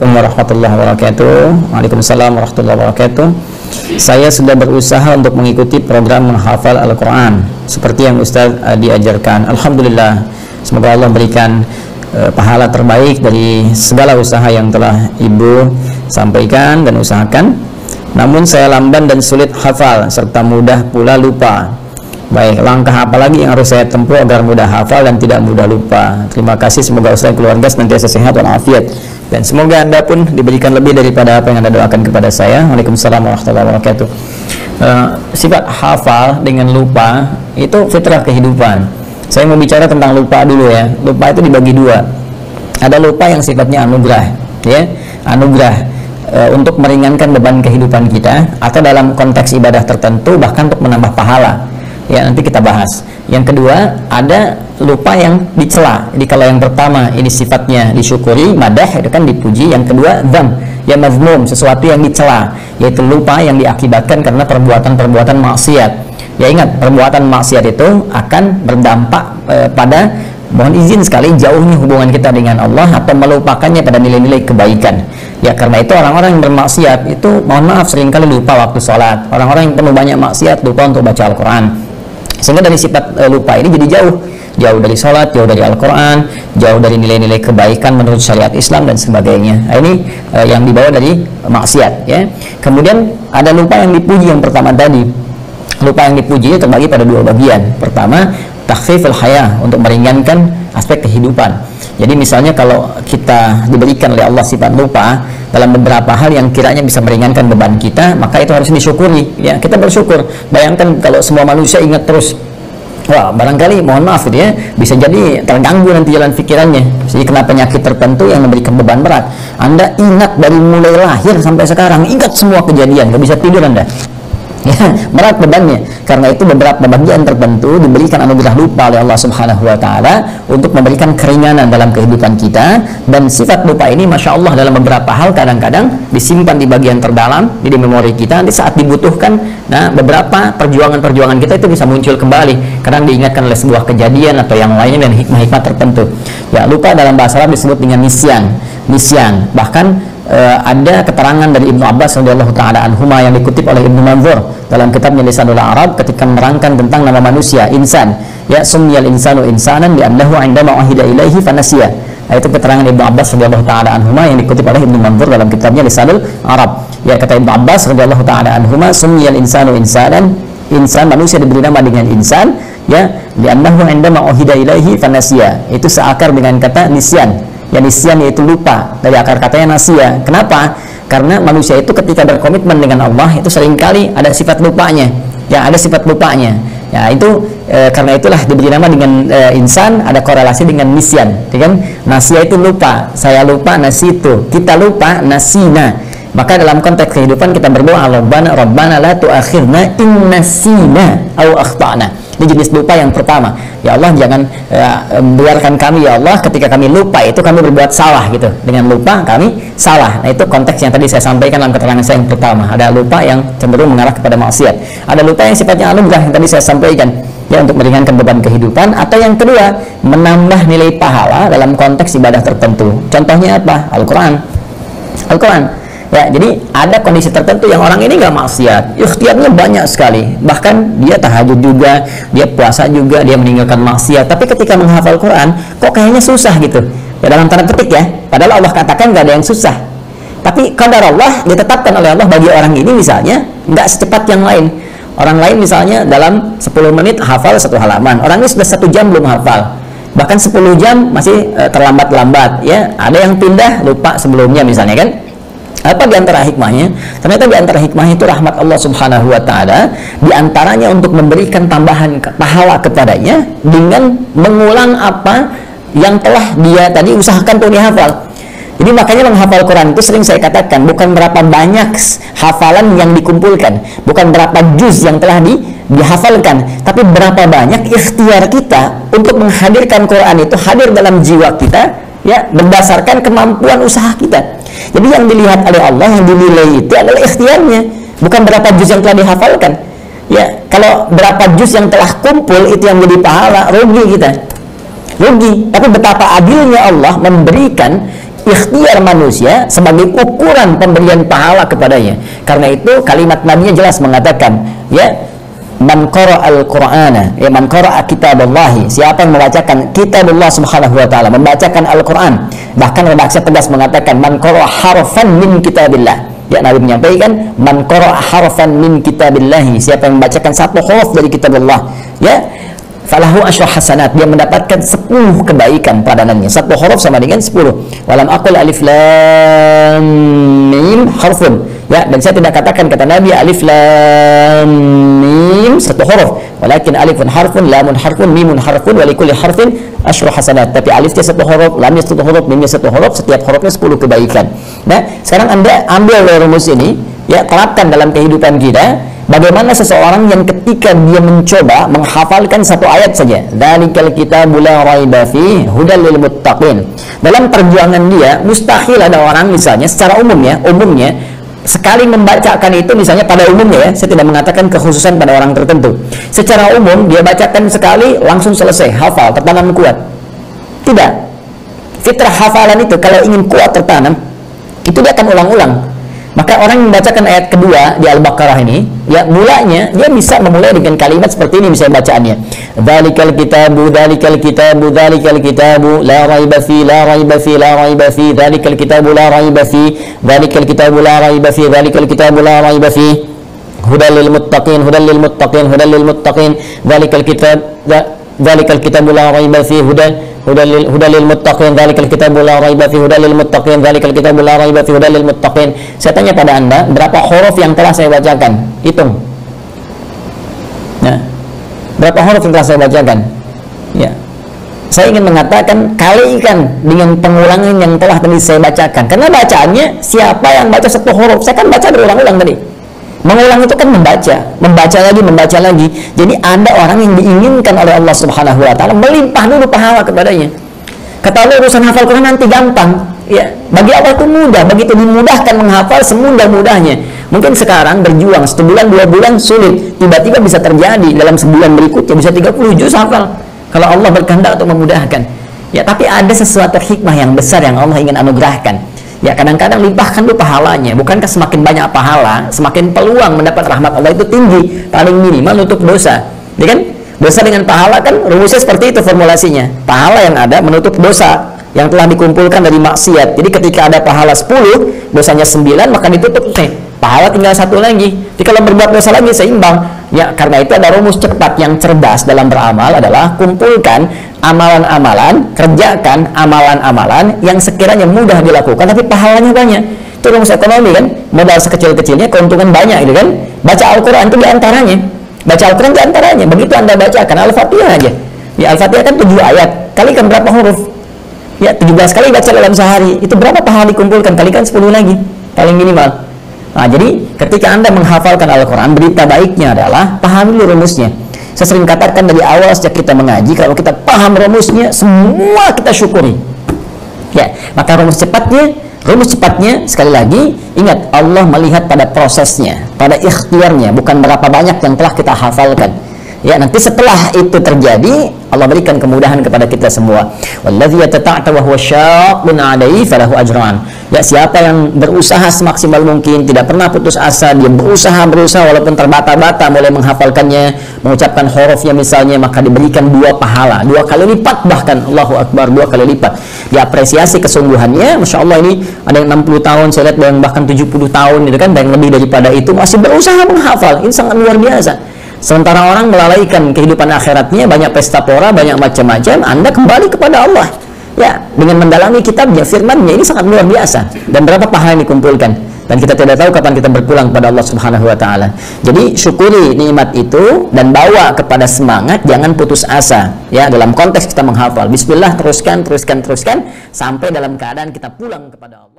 Assalamualaikum warahmatullahi wabarakatuh. Waalaikumsalam warahmatullahi wabarakatuh. Saya sudah berusaha untuk mengikuti program menghafal Al-Quran seperti yang Ustaz diajarkan. Alhamdulillah, semoga Allah berikan pahala terbaik dari segala usaha yang telah Ibu sampaikan dan usahakan. Namun saya lamban dan sulit hafal serta mudah pula lupa. Baik, langkah apa lagi yang harus saya tempuh agar mudah hafal dan tidak mudah lupa? Terima kasih, semoga Ustaz dan keluarga senantiasa sehat walafiat, dan semoga Anda pun diberikan lebih daripada apa yang Anda doakan kepada saya. Waalaikumsalam warahmatullahi wabarakatuh. Sifat hafal dengan lupa itu fitrah kehidupan. Saya mau bicara tentang lupa dulu ya. Lupa itu dibagi dua. Ada lupa yang sifatnya anugerah, ya, anugerah untuk meringankan beban kehidupan kita, atau dalam konteks ibadah tertentu bahkan untuk menambah pahala. Ya, nanti kita bahas. Yang kedua, ada lupa yang dicela. Jadi kalau yang pertama ini sifatnya disyukuri, madah, itu kan dipuji. Yang kedua, dzam, ya mazmum, sesuatu yang dicela, yaitu lupa yang diakibatkan karena perbuatan-perbuatan maksiat. Ya, ingat, perbuatan maksiat itu akan berdampak pada, mohon izin sekali, jauhnya hubungan kita dengan Allah atau melupakannya pada nilai-nilai kebaikan. Ya, karena itu orang-orang yang bermaksiat itu, mohon maaf, seringkali lupa waktu sholat. Orang-orang yang penuh banyak maksiat lupa untuk baca Al-Quran. Sehingga dari sifat lupa ini jadi jauh dari sholat, jauh dari Al-Quran, jauh dari nilai-nilai kebaikan menurut syariat Islam dan sebagainya. Nah, ini yang dibawa dari maksiat, ya. Kemudian ada lupa yang dipuji yang pertama tadi. Lupa yang dipuji terbagi pada dua bagian. Pertama, takhfiful haya, untuk meringankan aspek kehidupan. Jadi misalnya kalau kita diberikan oleh Allah sifat lupa dalam beberapa hal yang kiranya bisa meringankan beban kita, maka itu harus disyukuri, ya. Kita bersyukur. Bayangkan kalau semua manusia ingat terus, wah, barangkali, mohon maaf gitu ya, bisa jadi terganggu nanti jalan pikirannya, jadi kena penyakit tertentu yang memberikan beban berat. Anda ingat dari mulai lahir sampai sekarang, ingat semua kejadian, nggak bisa tidur Anda. Ya, berat bebannya. Karena itu beberapa bagian tertentu diberikan anugerah lupa oleh Allah Subhanahu wa Ta'ala untuk memberikan keringanan dalam kehidupan kita. Dan sifat lupa ini, masya Allah, dalam beberapa hal kadang-kadang disimpan di bagian terdalam, di memori kita. Nanti saat dibutuhkan, nah, beberapa perjuangan-perjuangan kita itu bisa muncul kembali, kadang diingatkan oleh sebuah kejadian atau yang lainnya dan hikmah-hikmah tertentu. Ya, lupa dalam bahasa Arab disebut dengan nisyan. Bahkan ada keterangan dari Ibnu Abbas radhiyallahu taala anhuma yang dikutip oleh Ibnu Manzur dalam kitabnya Lisanul Arab ketika menerangkan tentang nama manusia, insan. Ya, summiyal insanu insanan li'annahu 'indama uhida ilaihi fanasiya. Itu keterangan Ibnu Abbas radhiyallahu taala anhuma yang dikutip oleh Ibnu Manzur dalam kitabnya Lisanul Arab. Ya, kata Ibnu Abbas radhiyallahu taala anhuma, summiyal insanu insanan, insan, manusia diberi nama dengan insan, ya, li'annahu 'indama uhida ilaihi fanasiya. Itu seakar dengan kata nisyan. Yang nisyan yaitu lupa, dari akar katanya nasia. Kenapa? Karena manusia itu ketika berkomitmen dengan Allah itu seringkali ada sifat lupanya. Ya, ada sifat lupanya. Ya, itu karena itulah diberi nama dengan insan, ada korelasi dengan nisyan. Ya kan? Nasia itu lupa. Saya lupa, nasitu. Kita lupa, nasina. Maka dalam konteks kehidupan kita berdoa, Rabbana la tu'akhirna in nasina au akhtana. Ini jenis lupa yang pertama. Ya Allah, jangan biarkan kami, ya Allah, ketika kami lupa itu kami berbuat salah gitu. Dengan lupa kami salah. Nah, itu konteks yang tadi saya sampaikan dalam keterangan saya yang pertama. Ada lupa yang cenderung mengarah kepada maksiat. Ada lupa yang sifatnya anugerah yang tadi saya sampaikan, ya, untuk meringankan beban kehidupan. Atau yang kedua, menambah nilai pahala dalam konteks ibadah tertentu. Contohnya apa? Al-Quran. Ya, jadi ada kondisi tertentu yang orang ini nggak maksiat, ikhtiarnya banyak sekali, bahkan dia tahajud juga, dia puasa juga, dia meninggalkan maksiat, tapi ketika menghafal Quran kok kayaknya susah gitu, ya, dalam tanda petik ya, padahal Allah katakan nggak ada yang susah, tapi qadar Allah ditetapkan oleh Allah bagi orang ini misalnya nggak secepat yang lain. Orang lain misalnya dalam 10 menit hafal 1 halaman, orang ini sudah 1 jam belum hafal, bahkan 10 jam masih terlambat-lambat, ya, ada yang pindah lupa sebelumnya misalnya kan. Apa di antara hikmahnya? Ternyata di antara hikmahnya itu rahmat Allah Subhanahu wa Ta'ala, di antaranya untuk memberikan tambahan pahala kepadanya dengan mengulang apa yang telah dia tadi usahakan untuk dihafal. Jadi makanya menghafal Quran itu sering saya katakan, bukan berapa banyak hafalan yang dikumpulkan, bukan berapa juz yang telah dihafalkan, tapi berapa banyak ikhtiar kita untuk menghadirkan Quran itu hadir dalam jiwa kita, ya, berdasarkan kemampuan usaha kita. Jadi yang dilihat oleh Allah, yang dinilai itu adalah ikhtiarnya, bukan berapa juz yang telah dihafalkan. Ya, kalau berapa juz yang telah kumpul itu yang menjadi pahala, rugi kita. Rugi. Tapi betapa adilnya Allah memberikan ikhtiar manusia sebagai ukuran pemberian pahala kepadanya. Karena itu kalimat Nabi jelas mengatakan, ya, man qara'al Qur'ana, ya, man qara'a kitaballahi, siapa yang membacakan kitabullah subhanahu wa ta'ala, membacakan Al-Qur'an. Bahkan redaksi tegas mengatakan man qara'a harfan min kitabillah. Ya, Nabi menyampaikan man qara'a harfan min kitabillahi, siapa yang membacakan satu huruf dari kitabullah, ya, falahu asyru hasanat, dia mendapatkan 10 kebaikan padanannya. Satu huruf sama dengan 10. Walam aqul alif lam mim harfun, ya, dan saya tidak katakan, kata Nabi, alif lam mim satu huruf, walakin alifun harfun, lamun harfun, mimun harfun, wa likulli harfin asyru hasanat. Tapi alifnya satu huruf, lamnya satu huruf, mimnya satu huruf, setiap hurufnya 10 kebaikan. Nah, sekarang Anda ambil rumus ini, ya, terapkan dalam kehidupan kita. Bagaimana seseorang yang ketika dia mencoba menghafalkan satu ayat saja, dzalikal kitabu la raiba fihi hudal lil muttaqin, dalam perjuangan dia mustahil ada orang misalnya secara umumnya sekali membacakan itu, misalnya pada umumnya, ya, saya tidak mengatakan kekhususan pada orang tertentu, secara umum dia bacakan sekali langsung selesai hafal, tertanam kuat. Tidak. Fitrah hafalan itu kalau ingin kuat tertanam, itu dia akan ulang-ulang. Maka orang yang membacakan ayat kedua di Al-Baqarah ini, ya, mulanya dia bisa memulai dengan kalimat seperti ini misalnya bacaannya. Dzalikal kitabu, dzalikal kitabu, dzalikal kitabu, la raiba fi, la raiba fi, la raiba fi, dzalikal kitabu la raiba fi, dzalikal kitabu la raiba fi, dzalikal kitabu la raiba fi, hudal lil muttaqin, hudal lil muttaqin, hudal lil muttaqin, dzalikal kitab, dzalikal kitabu la raiba fi, hudal lil muttaqin, dzalikal kitabu la raiba fi, hudal lil muttaqin, dzalikal kitabu la raiba fi, hudal lil muttaqin. Saya tanya pada Anda, berapa huruf yang telah saya bacakan? Hitung. Nah, berapa huruf yang telah saya bacakan? Ya. Saya ingin mengatakan kalikan dengan pengulangan yang telah tadi saya bacakan. Karena bacaannya siapa yang baca satu huruf? Saya kan baca berulang-ulang tadi. Mengulang itu kan membaca lagi. Jadi ada orang yang diinginkan oleh Allah Subhanahu wa taala melimpah dulu pahala kepadanya. Kata Allah, urusan hafal Quran nanti gampang. Ya, bagi Allah itu mudah, begitu dimudahkan menghafal semudah-mudahnya. Mungkin sekarang berjuang 1 bulan 2 bulan sulit, tiba-tiba bisa terjadi dalam sebulan berikutnya bisa 30 juz hafal. Kalau Allah berkehendak untuk memudahkan. Ya, tapi ada sesuatu hikmah yang besar yang Allah ingin anugerahkan. Ya, kadang-kadang limpahkan dulu pahalanya. Bukankah semakin banyak pahala, semakin peluang mendapat rahmat Allah itu tinggi, paling minimal untuk dosa. Ya kan? Dosa dengan pahala kan rumusnya seperti itu formulasinya. Pahala yang ada menutup dosa yang telah dikumpulkan dari maksiat. Jadi ketika ada pahala 10, dosanya 9, maka ditutup. Pahala tinggal 1 lagi. Jadi kalau berbuat dosa lagi seimbang. Ya, karena itu ada rumus cepat yang cerdas dalam beramal adalah kumpulkan amalan-amalan, kerjakan amalan-amalan yang sekiranya mudah dilakukan tapi pahalanya banyak. Itu rumus ekonomi kan, modal sekecil-kecilnya keuntungan banyak, gitu kan. Baca Al-Quran itu diantaranya. Baca Al-Quran diantaranya. Begitu Anda bacakan Al-Fatihah aja, ya, Al-Fatihah kan 7 ayat, kalikan berapa huruf? Ya, 17 kali baca dalam sehari, itu berapa pahala dikumpulkan? Kalikan 10 lagi paling minimal. Nah, jadi ketika Anda menghafalkan Al-Quran, berita baiknya adalah pahami dulu rumusnya. Saya sering katakan dari awal sejak kita mengaji, kalau kita paham rumusnya, semua kita syukuri. Ya, maka rumus cepatnya sekali lagi, ingat, Allah melihat pada prosesnya, pada ikhtiarnya, bukan berapa banyak yang telah kita hafalkan. Ya, nanti setelah itu terjadi, Allah berikan kemudahan kepada kita semua. Wallazi yatata'ta wa huwa syaqqun 'alaihi falahu ajran. Ya, siapa yang berusaha semaksimal mungkin, tidak pernah putus asa, dia berusaha walaupun terbata-bata mulai menghafalkannya, mengucapkan hurufnya misalnya, maka diberikan 2 pahala, 2 kali lipat, bahkan Allahu Akbar, 2 kali lipat. Diapresiasi kesungguhannya. Masya Allah, ini ada yang 60 tahun, saya lihat yang bahkan 70 tahun itu kan, dan lebih daripada itu masih berusaha menghafal. Ini sangat luar biasa. Sementara orang melalaikan kehidupan akhiratnya, banyak pesta pora, banyak macam-macam, Anda kembali kepada Allah. Ya, dengan mendalami kitabnya, firmannya, ini sangat luar biasa. Dan berapa pahala yang dikumpulkan. Dan kita tidak tahu kapan kita berpulang kepada Allah Subhanahu wa taala. Jadi syukuri nikmat itu dan bawa kepada semangat, jangan putus asa. Ya, dalam konteks kita menghafal. Bismillah, teruskan sampai dalam keadaan kita pulang kepada Allah.